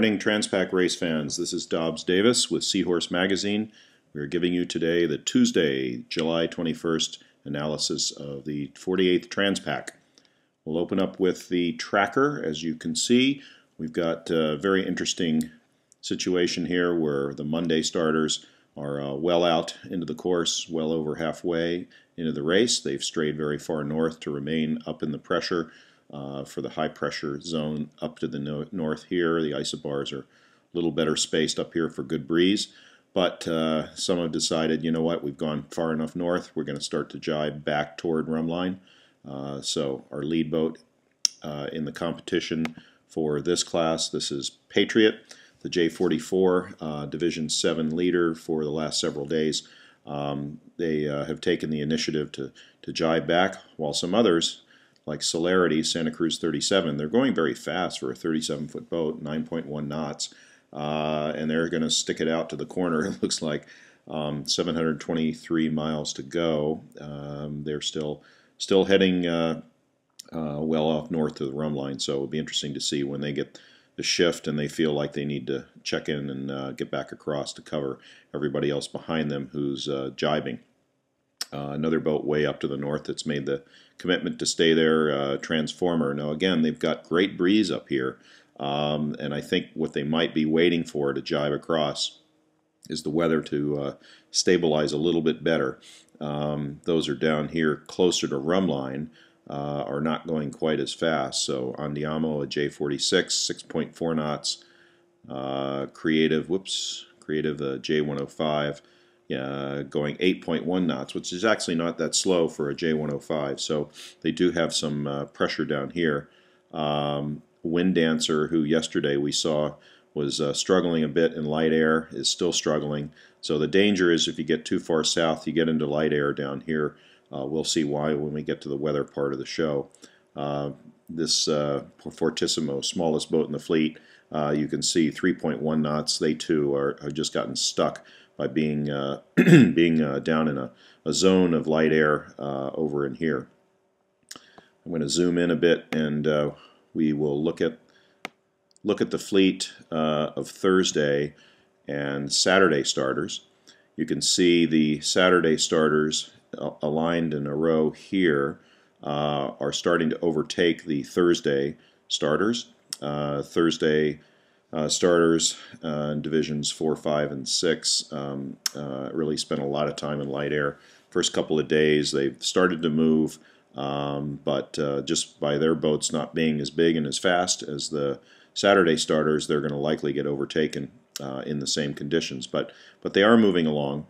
morning, Transpac race fans. This is Dobbs Davis with Seahorse Magazine. We are giving you today the Tuesday, July 21st analysis of the 48th Transpac. We'll open up with the tracker. As you can see, we've got a very interesting situation here where the Monday starters are well out into the course, well over halfway into the race. They've strayed very far north to remain up in the pressure. For the high pressure zone up to the north here. The isobars are a little better spaced up here for good breeze, but some have decided, you know what, we've gone far enough north, we're going to start to jibe back toward Rumline. So our lead boat in the competition for this class, this is Patriot, the J44 Division 7 leader for the last several days. They have taken the initiative to jibe back, while some others like Celerity, Santa Cruz 37, they're going very fast for a 37-foot boat, 9.1 knots, and they're going to stick it out to the corner. It looks like 723 miles to go. They're still heading well off north of the Rumline, so it'll be interesting to see when they get the shift and they feel like they need to check in and get back across to cover everybody else behind them who's jibing. Another boat way up to the north that's made the commitment to stay there, Transformer. Now again, they've got great breeze up here, and I think what they might be waiting for to jibe across is the weather to stabilize a little bit better. Those are down here closer to Rumline, are not going quite as fast. So Andiamo, a J46, 6.4 knots. Creative, a J105. Going 8.1 knots, which is actually not that slow for a J105. So they do have some pressure down here. Wind Dancer, who yesterday we saw was struggling a bit in light air, is still struggling. So the danger is if you get too far south, you get into light air down here. We'll see why when we get to the weather part of the show. This Fortissimo, smallest boat in the fleet, you can see 3.1 knots. They too have just gotten stuck by being down in a zone of light air over in here. I'm going to zoom in a bit, and we will look at the fleet of Thursday and Saturday starters. You can see the Saturday starters aligned in a row here are starting to overtake the Thursday starters. Thursday starters in divisions 4, 5, and 6 really spent a lot of time in light air. First couple of days they've started to move, but just by their boats not being as big and as fast as the Saturday starters, they're going to likely get overtaken in the same conditions. But they are moving along.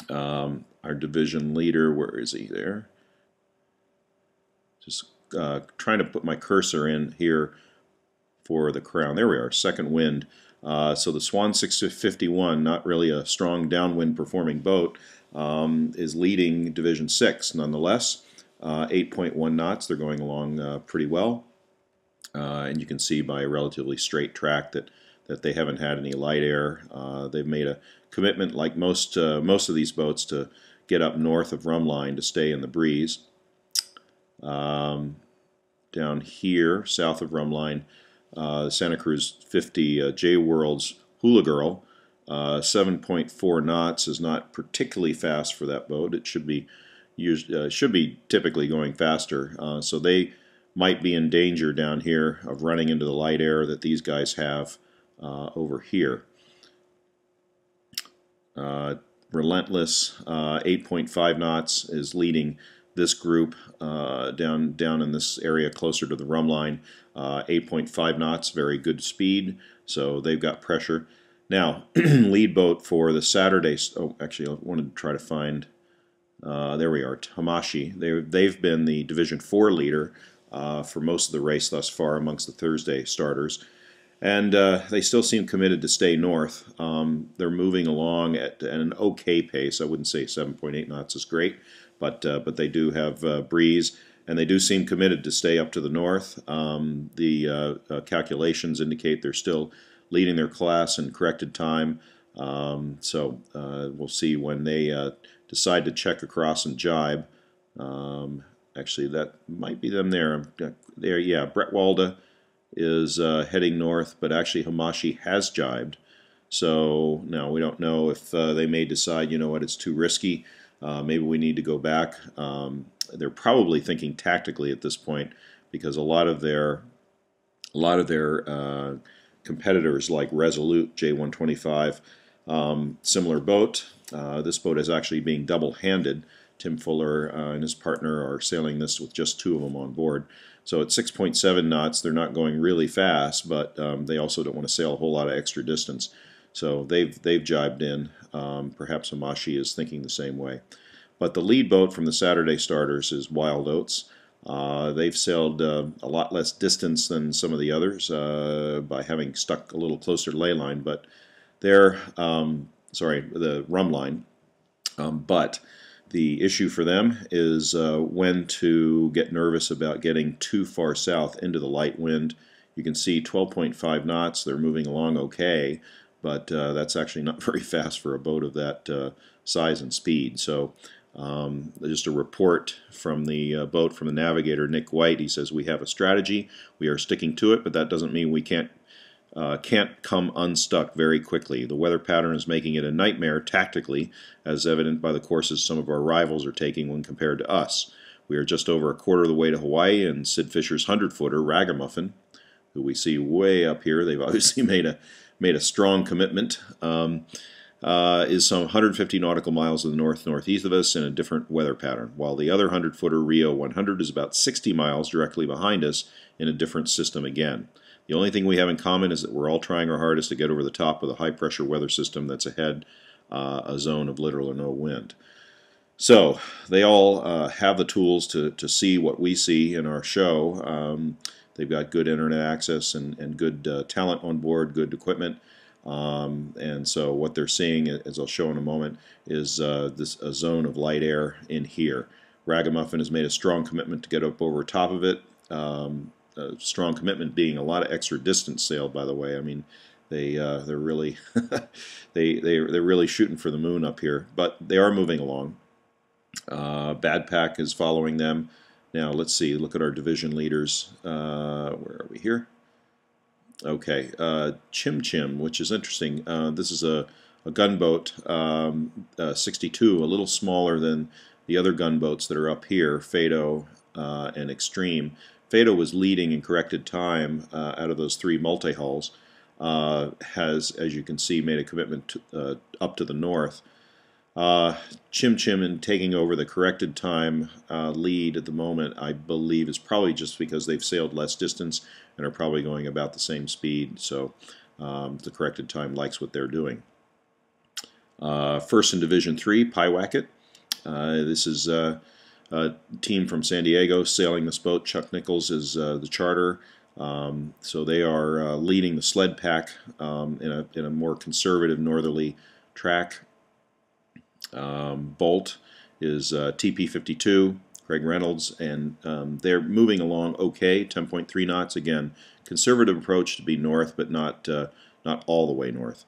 Our division leader, where is he there? Just trying to put my cursor in here for the crown. There we are, second wind. So the Swan 651, not really a strong downwind performing boat, is leading Division 6 nonetheless. 8.1 knots, they're going along pretty well. And you can see by a relatively straight track that they haven't had any light air. They've made a commitment, like most of these boats, to get up north of Rumline to stay in the breeze. Down here, south of Rumline, Santa Cruz 50 J-World's Hula Girl, 7.4 knots is not particularly fast for that boat. It should be typically going faster. So they might be in danger down here of running into the light air that these guys have over here. Relentless, 8.5 knots is leading this group down in this area closer to the Rumline. 8.5 knots, very good speed, so they've got pressure. Now, lead boat for the Saturday. Oh, actually, I wanted to try to find. There we are, Hamashi. They've been the Division 4 leader for most of the race thus far amongst the Thursday starters. And they still seem committed to stay north. They're moving along at an okay pace. I wouldn't say 7.8 knots is great, but they do have breeze, and they do seem committed to stay up to the north. The calculations indicate they're still leading their class in corrected time. So we'll see when they decide to check across and jibe. Actually, that might be them there. Yeah, Brett Walda is heading north, but actually Hamashi has jibed. So now we don't know if they may decide, you know what, it's too risky. Maybe we need to go back. They're probably thinking tactically at this point, because a lot of their competitors like Resolute J125, similar boat. This boat is actually being double-handed. Tim Fuller and his partner are sailing this with just 2 of them on board. So at 6.7 knots, they're not going really fast, but they also don't want to sail a whole lot of extra distance. So they've jibed in. Perhaps Hamashi is thinking the same way. But the lead boat from the Saturday starters is Wild Oats. They've sailed a lot less distance than some of the others by having stuck a little closer to ley line, but they're the rum line. But the issue for them is when to get nervous about getting too far south into the light wind. You can see 12.5 knots. They're moving along okay, but that's actually not very fast for a boat of that size and speed. So just a report from the boat from the navigator, Nick White. He says, we have a strategy. We are sticking to it, but that doesn't mean we can't come unstuck very quickly. The weather pattern is making it a nightmare tactically, as evident by the courses some of our rivals are taking when compared to us. We are just over a quarter of the way to Hawaii, and Sid Fisher's 100-footer, Ragamuffin, who we see way up here, they've obviously made a strong commitment, is some 150 nautical miles to the north-northeast of us in a different weather pattern, while the other 100-footer, Rio 100, is about 60 miles directly behind us in a different system again. The only thing we have in common is that we're all trying our hardest to get over the top of the high-pressure weather system that's ahead, a zone of little or no wind. So they all have the tools to see what we see in our show. They've got good internet access and good talent on board, good equipment. And so what they're seeing, as I'll show in a moment, is a zone of light air in here. Ragamuffin has made a strong commitment to get up over top of it. A strong commitment being a lot of extra distance sailed, by the way. I mean, they're really they're really shooting for the moon up here, but they are moving along. Bad Pack is following them. Now let's see. Look at our division leaders. Where are we here? Okay, Chim Chim, which is interesting. This is a gunboat, 62, a little smaller than the other gunboats that are up here, Fado and Extreme. Fado was leading in corrected time out of those 3 multi-hulls. Has, as you can see, made a commitment to, up to the north. Chim Chim, in taking over the corrected time lead at the moment, I believe is probably just because they've sailed less distance and are probably going about the same speed. So the corrected time likes what they're doing. First in Division 3, Pyewacket. This is a team from San Diego sailing this boat. Chuck Nichols is the charter. So they are leading the sled pack in a more conservative northerly track. Bolt is TP52, Craig Reynolds, and they're moving along okay, 10.3 knots. Again, conservative approach to be north, but not all the way north.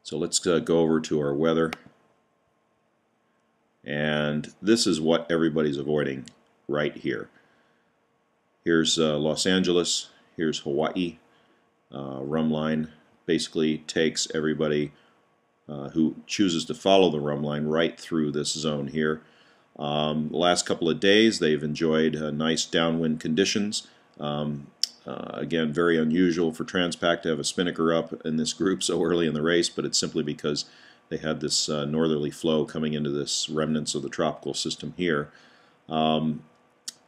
So let's go over to our weather. And this is what everybody's avoiding right here. Here's Los Angeles, here's Hawaii. Rum line basically takes everybody who chooses to follow the rum line right through this zone here. The last couple of days they've enjoyed nice downwind conditions. Again, very unusual for Transpac to have a spinnaker up in this group so early in the race, but it's simply because they had this northerly flow coming into this remnants of the tropical system here.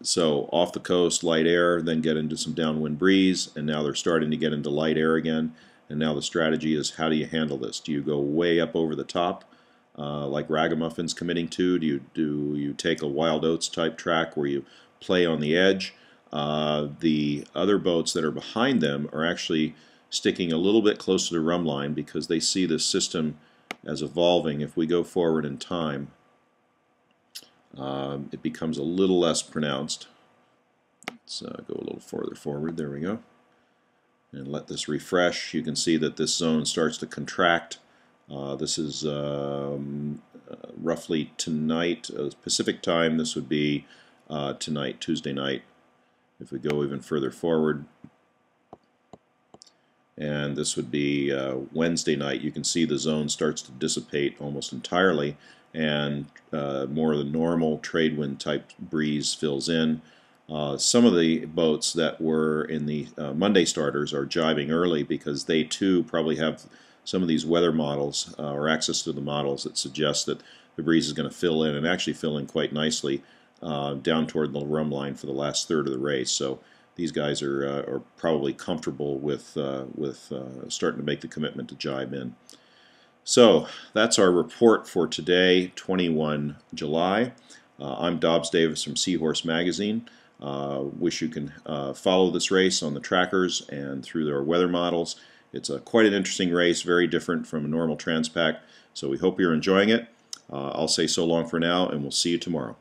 So off the coast, light air, then get into some downwind breeze, and now they're starting to get into light air again. And now the strategy is, how do you handle this? Do you go way up over the top, like Ragamuffin's committing to? Do you take a Wild Oats type track where you play on the edge? The other boats that are behind them are actually sticking a little bit closer to the rum line because they see this system as evolving. If we go forward in time, it becomes a little less pronounced. Let's go a little further forward. There we go. And let this refresh. You can see that this zone starts to contract. This is roughly tonight, Pacific time. This would be tonight, Tuesday night. If we go even further forward, and this would be Wednesday night. You can see the zone starts to dissipate almost entirely, and more of the normal trade wind type breeze fills in. Some of the boats that were in the Monday starters are jibing early because they too probably have some of these weather models or access to the models that suggest that the breeze is going to fill in, and actually fill in quite nicely down toward the rum line for the last third of the race. So these guys are probably comfortable with starting to make the commitment to jibe in. So that's our report for today, 21 July. I'm Dobbs Davis from Seahorse Magazine. Wish you can follow this race on the trackers and through their weather models. It's quite an interesting race, very different from a normal Transpac. So we hope you're enjoying it. I'll say so long for now, and we'll see you tomorrow.